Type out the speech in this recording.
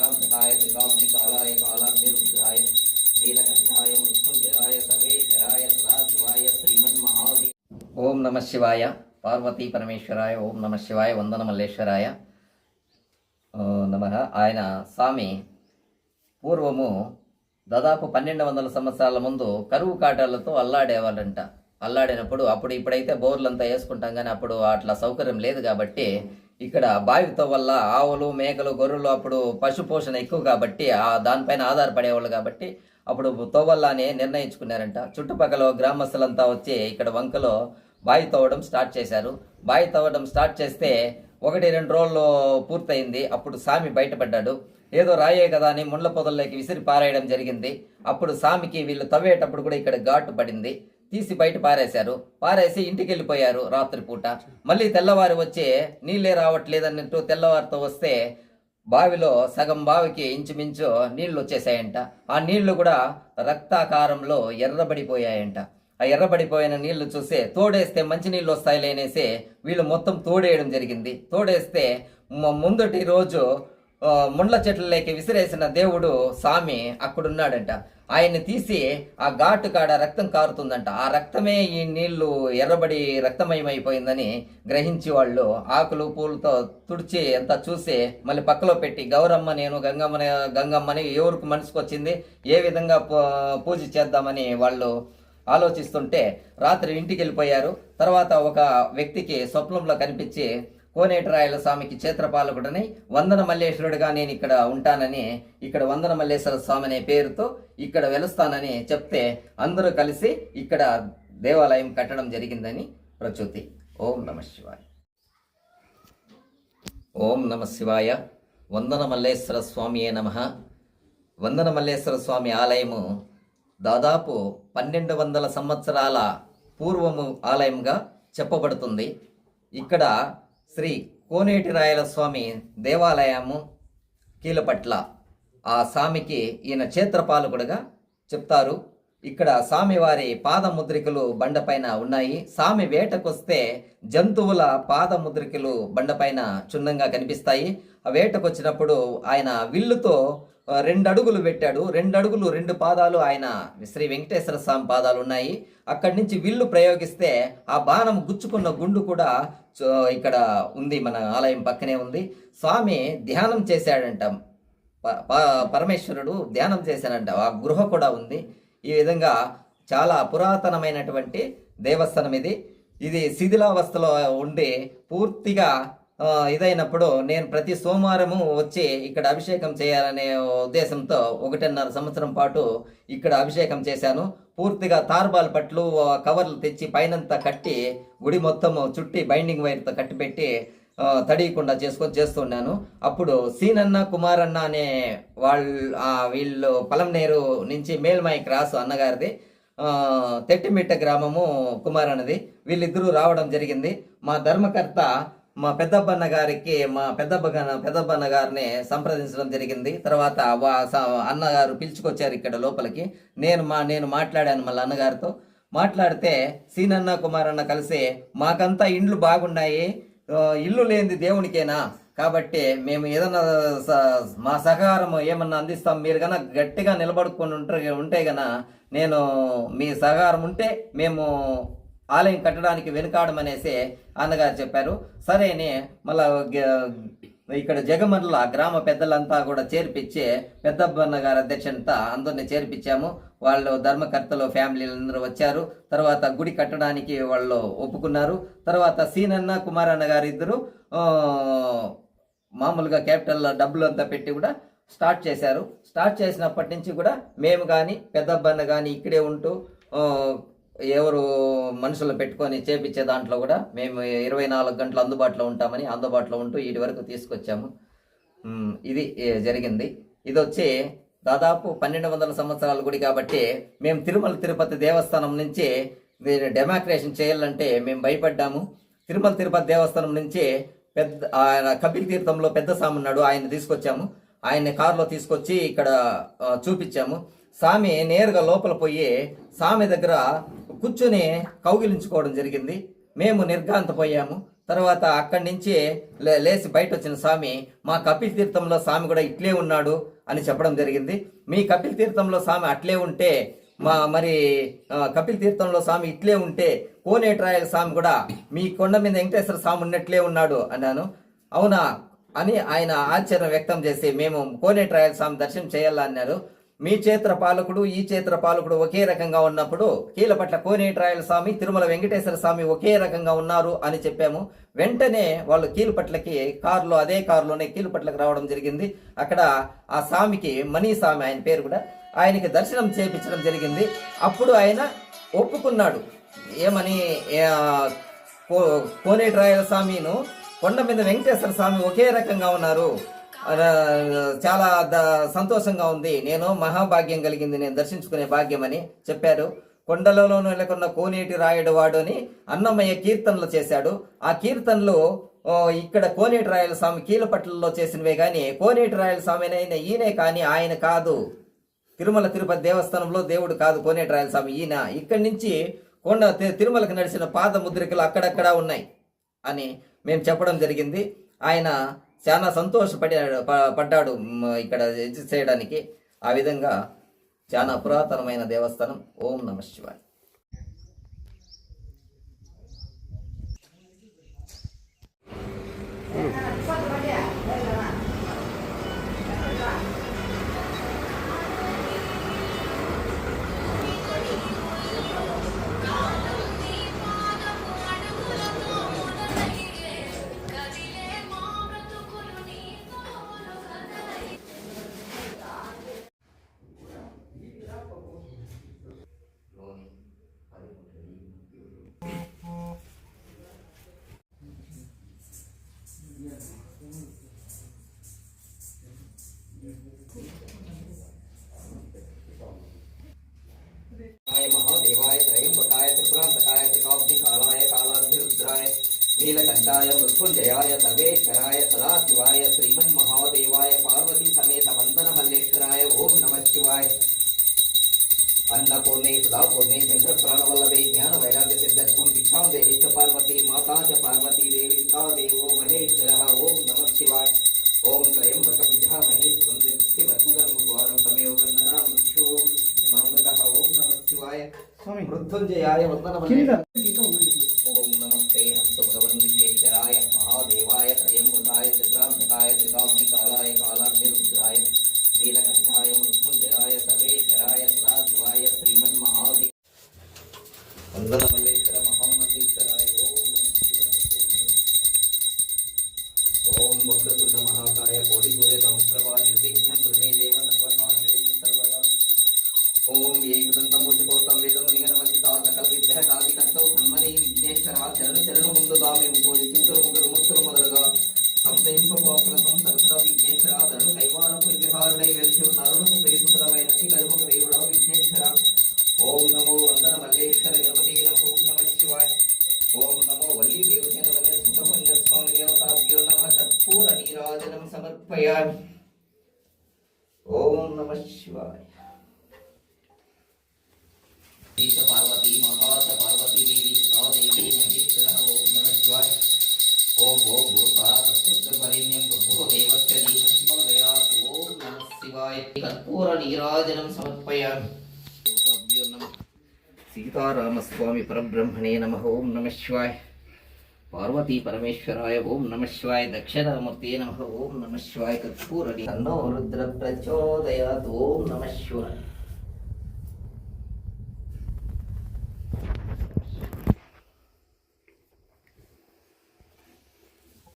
త్రిపురాంతకాయ త్రికాగ్నికాలాయ కాలాగ్నిరుద్రాయ నీలకంఠాయ మృత్యుంజయాయ సర్వేశ్వరాయ సదాశివాయ శ్రీమన్మహాదేవ. ఓం నమ శివాయ. పార్వతీ పరమేశ్వరాయ. ఓం నమ శివాయ. వందన మల్లేశ్వరాయ నమ. ఆయన స్వామి పూర్వము దాదాపు 1200 సంవత్సరాల ముందు కరువు కాటాలతో అల్లాడేవాళ్ళంట. అల్లాడినప్పుడు ఇప్పుడైతే బోర్లంతా వేసుకుంటాం, కానీ అప్పుడు అట్లా సౌకర్యం లేదు కాబట్టి ఇక్కడ బావితో వల్ల ఆవులు మేకలు గొర్రెలు అప్పుడు పశు పోషణ ఎక్కువ కాబట్టి దానిపైన ఆధారపడేవాళ్ళు కాబట్టి అప్పుడు తోవల్ల అని నిర్ణయించుకున్నారంట. చుట్టుపక్కల గ్రామస్తులంతా వచ్చి ఇక్కడ వంకలో బావి తవ్వడం స్టార్ట్ చేశారు. బావి తవ్వడం స్టార్ట్ చేస్తే 1-2 రోజులు పూర్తయింది. అప్పుడు స్వామి బయటపడ్డాడు. ఏదో రాయే కదా అని ముండ్ల పొదల్లోకి విసిరి పారేయడం జరిగింది. అప్పుడు స్వామికి వీళ్ళు తవ్వేటప్పుడు కూడా ఇక్కడ ఘాటు పడింది. తీసి బయట పారేశారు. పారేసి ఇంటికి వెళ్ళిపోయారు రాత్రిపూట. మళ్ళీ తెల్లవారి వచ్చి నీళ్ళే రావట్లేదన్నట్టు తెల్లవారితో వస్తే బావిలో సగం బావికి ఇంచుమించు నీళ్లు వచ్చేసాయంట. ఆ నీళ్లు కూడా రక్తాకారంలో ఎర్రబడిపోయాయంట. ఆ ఎర్రబడిపోయిన నీళ్లు చూస్తే తోడేస్తే మంచి నీళ్ళు వస్తాయిలే అనేసి వీళ్ళు మొత్తం తోడేయడం జరిగింది. తోడేస్తే ముందటి రోజు ముండ్ల చెట్లలోకి విసిరేసిన దేవుడు స్వామి అక్కడున్నాడంట. ఆయన్ని తీసి ఆ ఘాటు కాడ రక్తం కారుతుందంట. ఆ రక్తమే ఈ నీళ్లు ఎర్రబడి రక్తమయమైపోయిందని గ్రహించి వాళ్ళు ఆకులు పూలతో తుడిచి అంతా చూసి మళ్ళీ పక్కలో పెట్టి గౌరమ్మ నేను గంగమ్మని ఎవరికి మనసుకు వచ్చింది ఏ విధంగా పూజ చేద్దామని వాళ్ళు ఆలోచిస్తుంటే రాత్రి ఇంటికి వెళ్ళిపోయారు. తర్వాత ఒక వ్యక్తికి స్వప్నంలో కనిపించి కోనేటిరాయల స్వామికి క్షేత్రపాలకుడని వందన మల్లేశ్వరుడిగా నేను ఇక్కడ ఉంటానని, ఇక్కడ వందన మల్లేశ్వర స్వామి అనే పేరుతో ఇక్కడ వెలుస్తానని చెప్తే అందరూ కలిసి ఇక్కడ దేవాలయం కట్టడం జరిగిందని ప్రచూతి. ఓం నమ శివాయ. ఓం నమ శివాయ. వందన మల్లేశ్వర స్వామియే నమః. వందన మల్లేశ్వర స్వామి ఆలయము దాదాపు 1200 సంవత్సరాల పూర్వము ఆలయంగా చెప్పబడుతుంది. ఇక్కడ శ్రీ కోనేటిరాయల స్వామి దేవాలయము కీలపట్ల ఆ స్వామికి ఈయన క్షేత్రపాలకుడుగా చెప్తారు. ఇక్కడ స్వామివారి పాదముద్రికలు బండపైన ఉన్నాయి. స్వామి వేటకొస్తే జంతువుల పాదముద్రికలు బండపైన చున్నంగా కనిపిస్తాయి. ఆ వేటకొచ్చినప్పుడు ఆయన విల్లుతో 2 అడుగులు పెట్టాడు. 2 అడుగులు 2 పాదాలు ఆయన శ్రీ వెంకటేశ్వర స్వామి పాదాలు ఉన్నాయి. అక్కడి నుంచి విల్లు ప్రయోగిస్తే ఆ బాణం గుచ్చుకున్న గుండు కూడా ఇక్కడ ఉంది, మన ఆలయం పక్కనే ఉంది. స్వామి ధ్యానం చేశాడంట. పరమేశ్వరుడు ధ్యానం చేశాడంట. ఆ గృహ కూడా ఉంది. ఈ విధంగా చాలా పురాతనమైనటువంటి దేవస్థానం ఇది. ఇది శిథిలావస్థలో ఉండి పూర్తిగా ఇదైనప్పుడు నేను ప్రతి సోమవారము వచ్చి ఇక్కడ అభిషేకం చేయాలనే ఉద్దేశంతో 1.5 సంవత్సరం పాటు ఇక్కడ అభిషేకం చేశాను. పూర్తిగా తార్బాల్ పట్లు కవర్లు తెచ్చి పైనంతా కట్టి గుడి మొత్తం చుట్టి బైండింగ్ వైర్తో కట్టిపెట్టి తడియకుండా చేస్తున్నాను. అప్పుడు సీనన్న కుమారన్న అనే వీళ్ళు పలంనేరు నుంచి మేల్మాయి క్రాస్ అన్నగారిది, తెట్టిమిట్ట గ్రామము కుమారన్నది. వీళ్ళిద్దరూ రావడం జరిగింది. మా ధర్మకర్త మా పెద్దబ్బన్న గారిని సంప్రదించడం జరిగింది. తర్వాత అన్నగారు పిలుచుకొచ్చారు ఇక్కడ లోపలికి. నేను మాట్లాడాను మళ్ళీ అన్నగారితో. మాట్లాడితే సీనన్న కుమారన్న కలిసి మాకంతా ఇండ్లు బాగున్నాయి, ఇల్లు లేనిది దేవునికేనా, కాబట్టి మేము ఏదన్నా మా సహకారం ఏమన్నా అందిస్తాం, మీరు కన్నా గట్టిగా నిలబడుకొని ఉంటే గన నేను మీ సహకారం ఉంటే మేము ఆలయం కట్టడానికి వెనుకాడమనేసి అన్నగారు చెప్పారు. సరే అని మళ్ళా ఇక్కడ జగమర్ల గ్రామ పెద్దలంతా కూడా చేర్పించి పెద్దబ్బన్న గారి అధ్యక్షత అందరిని చేర్పించాము. వాళ్ళు ధర్మకర్తలు ఫ్యామిలీలందరూ వచ్చారు. తర్వాత గుడి కట్టడానికి వాళ్ళు ఒప్పుకున్నారు. తర్వాత సీనన్న కుమారన్న గారు ఇద్దరు మామూలుగా క్యాపిటల్ డబ్బులు అంతా పెట్టి కూడా స్టార్ట్ చేశారు. స్టార్ట్ చేసినప్పటి నుంచి కూడా మేము కానీ పెద్దబ్బన్న కానీ ఇక్కడే ఉంటూ ఎవరు మనుషులు పెట్టుకొని చేపించే దాంట్లో కూడా మేము 24 గంటలు అందుబాటులో ఉంటూ వీటి వరకు తీసుకొచ్చాము. ఇది జరిగింది. ఇది వచ్చి దాదాపు 1200 సంవత్సరాల గుడి కాబట్టి మేము తిరుమల తిరుపతి దేవస్థానం నుంచి డెమాక్రేషన్ చేయాలంటే మేము భయపడ్డాము. తిరుమల తిరుపతి దేవస్థానం నుంచి ఆయన కపిల్ తీర్థంలో పెద్ద స్వామి ఉన్నాడు, ఆయన తీసుకొచ్చాము. ఆయన్ని కారులో తీసుకొచ్చి ఇక్కడ చూపించాము. స్వామి నేరుగా లోపల పోయి స్వామి దగ్గర కూర్చొని కౌగిలించుకోవడం జరిగింది. మేము నిర్ఘాంతపోయాము. తర్వాత అక్కడి నుంచి లేచి బయట వచ్చిన స్వామి మా కపిల్ తీర్థంలో స్వామి కూడా ఇట్లే ఉన్నాడు అని చెప్పడం జరిగింది. మీ కపిల్ తీర్థంలో స్వామి అట్లే ఉంటే మరి కపిల్ తీర్థంలో స్వామి ఇట్లే ఉంటే కోనేటిరాయల స్వామి కూడా మీ కొండ మీద వెంకటేశ్వర స్వామి ఉన్నట్లే ఉన్నాడు అన్నాను. అవునా అని ఆయన ఆశ్చర్యం వ్యక్తం చేసి మేము కోనేటిరాయల స్వామి దర్శనం చేయాలన్నారు. మీ క్షేత్ర పాలకుడు ఈ క్షేత్ర పాలకుడు ఒకే రకంగా ఉన్నప్పుడు కీలపట్ల కోనేటిరాయల స్వామి తిరుమల వెంకటేశ్వర స్వామి ఒకే రకంగా ఉన్నారు అని చెప్పాము. వెంటనే వాళ్ళు కీలుపట్లకి అదే కారులోనే కీలుపట్లకి రావడం జరిగింది. అక్కడ ఆ స్వామికి మణి స్వామి ఆయన పేరు కూడా, ఆయనకి దర్శనం చేయించడం జరిగింది. అప్పుడు ఆయన ఒప్పుకున్నాడు. ఏమని? కోనేటిరాయల స్వామిను కొండ మీద వెంకటేశ్వర స్వామి ఒకే రకంగా ఉన్నారు, చాలా సంతోషంగా ఉంది, నేను మహాభాగ్యం కలిగింది, నేను దర్శించుకునే భాగ్యం అని చెప్పారు. కొండలలో నెలకొన్న కోనేటి రాయుడు వాడు అని అన్నమయ్య కీర్తనలు చేశాడు. ఆ కీర్తనలు ఇక్కడ కోనేటి రాయల స్వామి కీలపట్లలో చేసినవే కానీ కోనేటి రాయల స్వామి అయిన ఈయనే కానీ ఆయన కాదు. తిరుమల తిరుపతి దేవస్థానంలో దేవుడు కాదు కోనేటి రాయల స్వామి, ఈయన. ఇక్కడి నుంచి తిరుమలకు నడిచిన పాద ముద్రికలు అక్కడక్కడ ఉన్నాయి అని మేము చెప్పడం జరిగింది. ఆయన చాలా పడ్డాడు ఇక్కడ చేయడానికి. ఆ విధంగా చాలా పురాతనమైన దేవస్థానం. ఓం నమః శివాయ. महादेवाय त्रयंबकाय त्रिपुरांतकाय त्रिकाब्धिकालाय कालाग्निरुद्राय नीलकंठाय मृत्युंजयाय सर्वेश्वराय सदाशिवाय श्रीमन्महादेवाय पार्वती समेत वंदन मल्लेश्वराय ओम नमः शिवाय. अन्नपूर्णे सुधापूर्णे शंकर प्राणवल्लभे ज्ञान वैराग्य सिद्धत्वं भिक्षां देहि च पार्वती माता च पार्वती देवी सा देवो महेश्वरः. ओम नमः शिवाय. ओम त्रयंबकं विद्यामहे सुगन्धिपुष्टिवर्धनं द्वारं तमेव वन्दना मृत्यो मामृतः. ओम नमः शिवाय. मृत्युंजयाय वन्दनमल्लेश्वराय. ओम नमस्ते हस्तु भगवन् विश्वेश्वराय महादेवाय त्रयंबकाय त्रिपुरांतकाय त्रिकाब्धिकालाय कालाग्निरुद्राय नीलकंठाय मृत्युंजयाय सर्वेश्वराय सदाशिवाय श्रीमन्महादेव वन्दनमल्लेश्वर महानंदीश्वराय. ओम नमः शिवाय. ओम वक्रतुंड महाकाय कोटिसूर्य संप्रभा निर्विघ्नं कुरु मे देव सर्वकार्येषु सर्वदा. ओम एकदन्तमोचकोत्तम वेदमुनिगणमचिता सकल विद्याकादिकर्तौ तन्मने विघ्नेश्वरा चरण चरण ముందుగామే పోయి చింతలు ముగ్గురు ముత్తులు మొదలుగా సంశయింపబోకలసం సర్వదా విఘ్నేశ్వర ధరణు కైవారపురి విహారుడై వెలిసి నరులకు ప్రేసుకులమైనటి కరుముఖ దేవుడా విఘ్నేశ్వర. ఓం నమో వందన మల్లేశ్వర గణపతి నమో. ఓం నమః శివాయ. ఓం నమో వల్లి దేవసేన వల్లే సుబ్రహ్మణ్య స్వామి దేవతాభ్యో నమః. కర్పూర నీరాజనం సమర్పయామి. ఓం నమః శివాయ. पार्वती माता च पार्वती देवी सा देवी महेश्वरः. ओम नमः शिवाय. ओम ओम भूर्भुवः तत्पुरुषवरेण्यं भर्गो देवस्य धीमहि प्रचोदयात्. ओम नमः शिवाय. कर्पूर नीराजनं समर्पयामि. देवताभ्यो नमः. सीतारामस्वामी परब्रह्मणे नमः. ओम नमः शिवाय. पार्वती परमेश्वराय ओम नमः शिवाय. दक्षिणामूर्ते नमः. ओम नमः शिवाय. कर्पूर तन्नो रुद्र प्रचोदयात्. ओम नमः शिवाय.